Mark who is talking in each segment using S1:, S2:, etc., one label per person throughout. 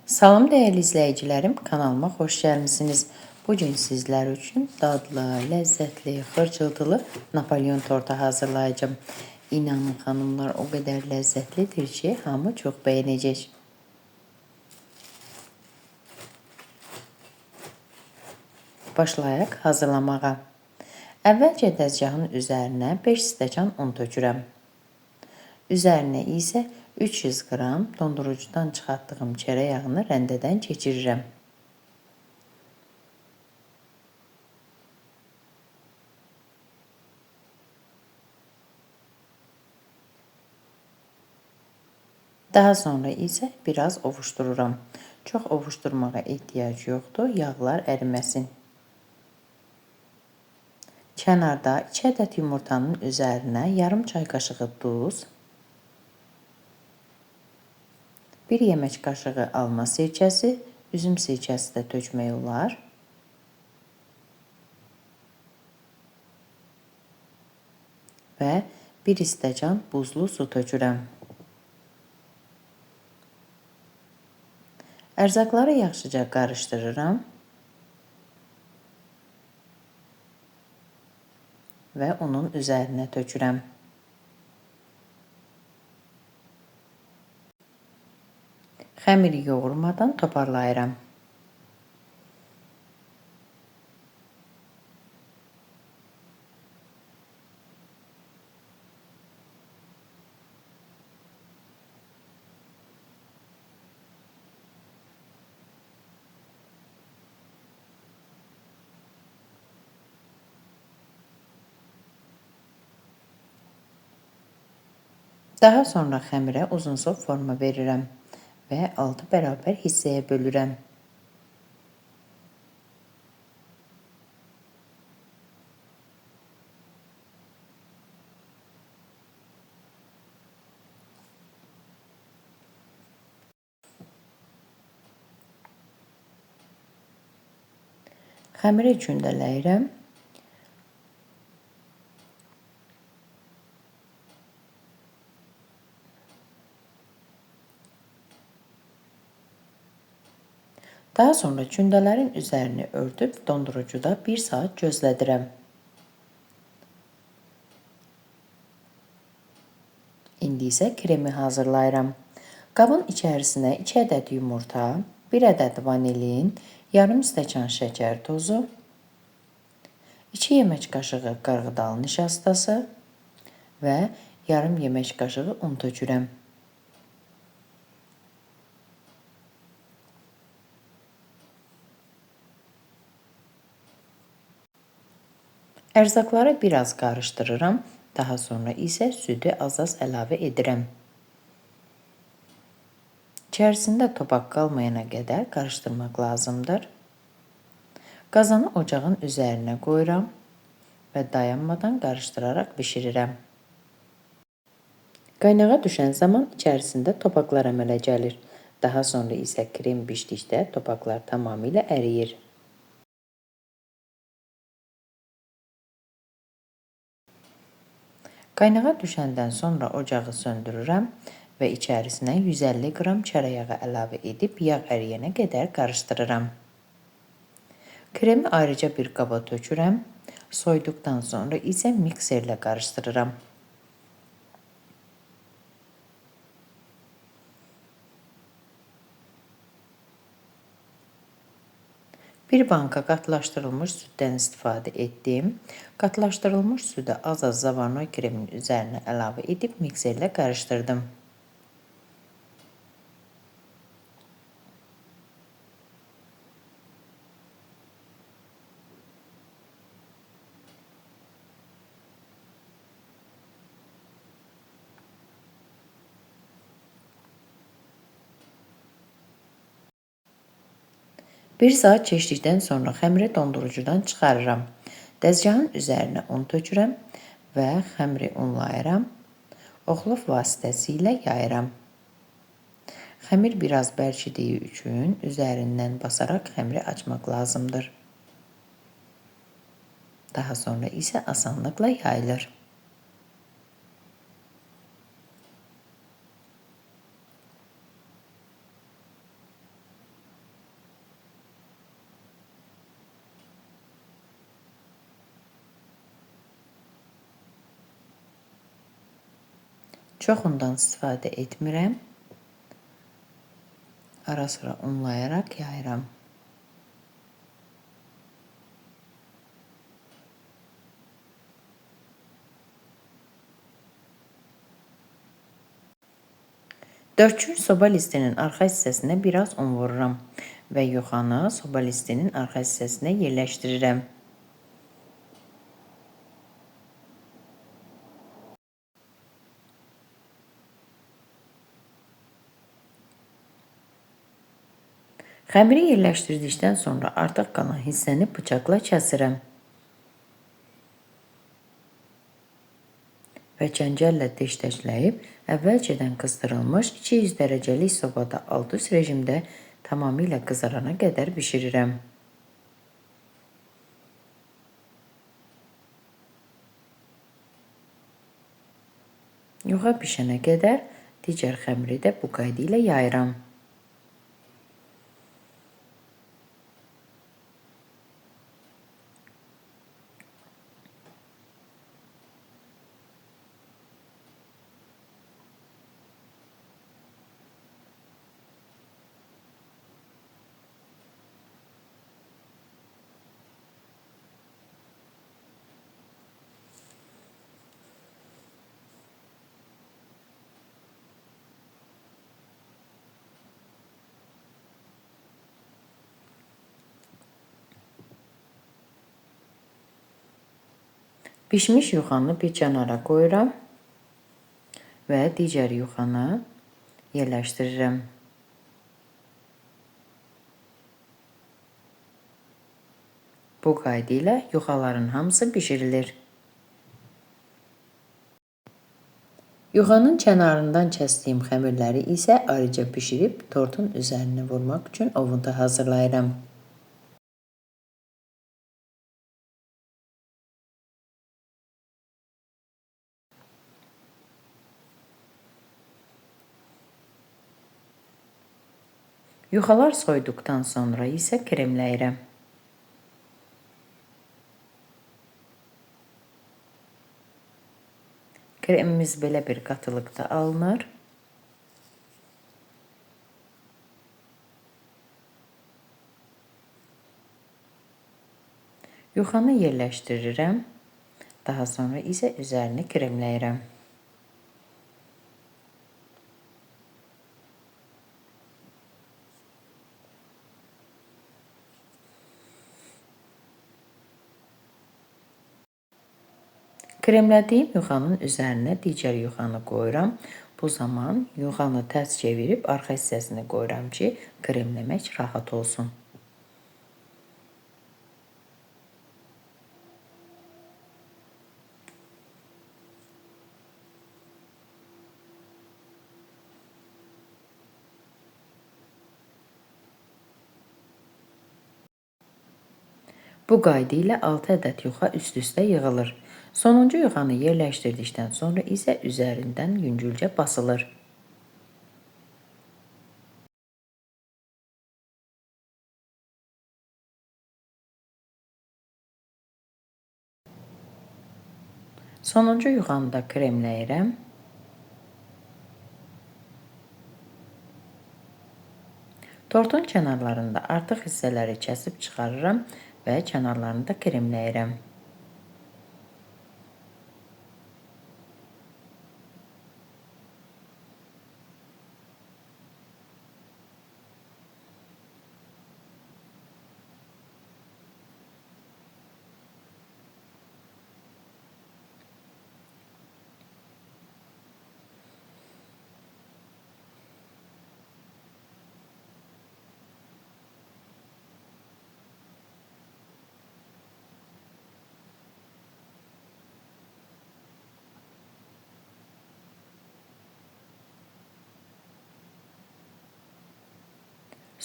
S1: Salam dəyərli izləyicilərim, kanalıma xoş gəlmisiniz. Bugün sizlər üçün dadlı, ləzzətli, xırçıltılı Napolyon tortu hazırlayacağım. İnanın xanımlar, o qədər ləzzətlidir ki, hamı çox bəyənəcək. Başlayaq hazırlamağa. Əvvəlcə dəzgahın üzərinə 5 stəkan un tökürəm. Üzərinə isə 300 qram dondurucudan çıxartdığım çörək yağını rəndədən keçirirəm. Daha sonra isə biraz ovuşdururam. Çox ovuşdurmağa ehtiyac yoxdur, yağlar əriməsin. Kənarda 2 ədəd yumurtanın üzərinə yarım çay qaşığı duz, 1 yemək qaşığı alma sirkəsi, üzüm sirkəsi də tökmək olar. Və 1 stəkan buzlu su tökürəm. Ərzaqları yaxşıca qarışdırıram və onun üzərinə tökürəm. Xəmiri yoğurmadan toparlayıram. Daha sonra xəmirə uzunsov forma verirəm və 6 bərabər hissəyə bölürəm. Xəmiri gündələyirəm. Daha sonra gündələrin üzərini örtüb dondurucuda 1 saat gözlədirəm. İndi isə kremi hazırlayıram. Qabın içərisinə 2 ədəd yumurta, 1 ədəd vanilin, yarım stəkan şəkər tozu, 2 yemək qaşığı qarğıdalı nişastası və yarım yemək qaşığı un tökürəm. Ərzaqları biraz qarışdırıram, daha sonra isə südü az-az əlavə edirəm. İçərisində topak qalmayana qədər qarışdırmaq lazımdır. Qazanı ocağın üzərinə qoyuram və dayanmadan qarışdıraraq bişirirəm. Qaynağa düşən zaman içərisində topaklar əmələ gəlir. Daha sonra isə krem bişdikdə topaklar tamamilə əriyir. Qaynağa düşəndən sonra ocağı söndürürəm və içərisinə 150 qram çörək yağı əlavə edib yağ əriyənə qədər qarışdırıram. Kremi ayrıca bir qaba tökürəm, soyduqdan sonra isə mikserlə qarışdırıram. Bir banka qatlaşdırılmış süddən istifadə etdim. Qatlaşdırılmış südü az-az zavarnoy kremin üzərinə əlavə edib mikserlə qarışdırdım. Bir saat keçdikdən sonra xəmiri dondurucudan çıxarıram. Dəzgahın üzərinə un tökürəm və xəmiri unlayıram. Oxlov vasitəsilə yayıram. Xəmir biraz bərkidiyi üçün üzərindən basaraq xəmiri açmaq lazımdır. Daha sonra isə asanlıqla yayılır. Çox undan istifadə etmirəm. Ara sıra unlayaraq yayıram. Dörtçün soba listinin arxa hissəsinə biraz un vururam və yuxanı soba listinin arxa hissəsinə yerləşdirirəm. Xəmiri yerləşdirdikdən sonra artıq qalan hissəni bıçaqla kəsirəm və çəngəllə deşləşləyib əvvəlcədən qızdırılmış 200 dərəcəlik sobada alt-üst rejimdə tamamilə qızarana qədər bişirirəm. Yuxa bişənə qədər digər xəmiri də bu qayda ilə yayıram. Bişmiş yuxanı bir kənara qoyuram və digər yuxanı yerləşdirirəm. Bu qayda ilə yuxaların hamısı bişirilir. Yuxanın kənarından kəsdiyim xəmirləri isə ayrıca bişirib tortun üzərinə vurmaq üçün ovunda hazırlayıram. Yuxalar soyduqdan sonra isə kremləyirəm. Kremimiz belə bir qatılıqda alınır. Yuxanı yerləşdirirəm. Daha sonra isə üzərini kremləyirəm. Kremlədiyim yuxanın üzərinə digər yuxanı qoyuram. Bu zaman yuxanı tərs çevirib arxa hissəsini qoyuram ki, kremləmək rahat olsun. Bu qayda ilə 6 ədəd yuxa üst-üstə yığılır. Sonuncu yuxanı yerləşdirdikdən sonra isə üzərindən yüngülcə basılır. Sonuncu yuxanı da kremləyirəm. Tortun kənarlarında artıq hissələri kəsib çıxarıram və kənarlarını da kremləyirəm.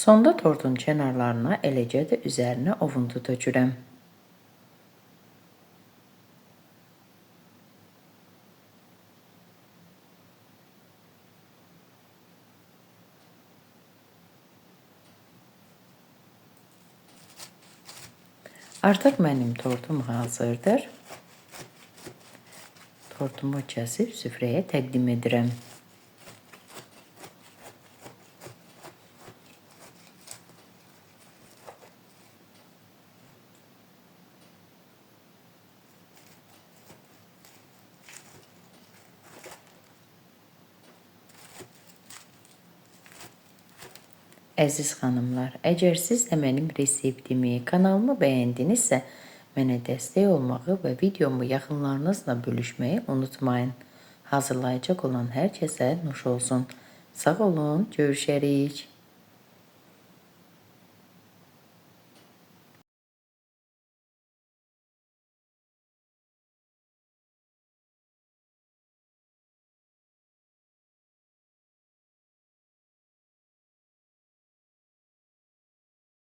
S1: Sonda tortun kənarlarına, eləcə də üzərinə ovuntu tökürəm. Artıq mənim tortum hazırdır. tortumu kəsib süfrəyə təqdim edirəm. Əziz xanımlar, əgər siz də mənim reseptimi, kanalımı bəyəndinizsə, mənə dəstək olmağı və videomu yaxınlarınızla bölüşməyi unutmayın. Hazırlayacaq olan hər kəsə nuş olsun. Sağ olun, görüşərik.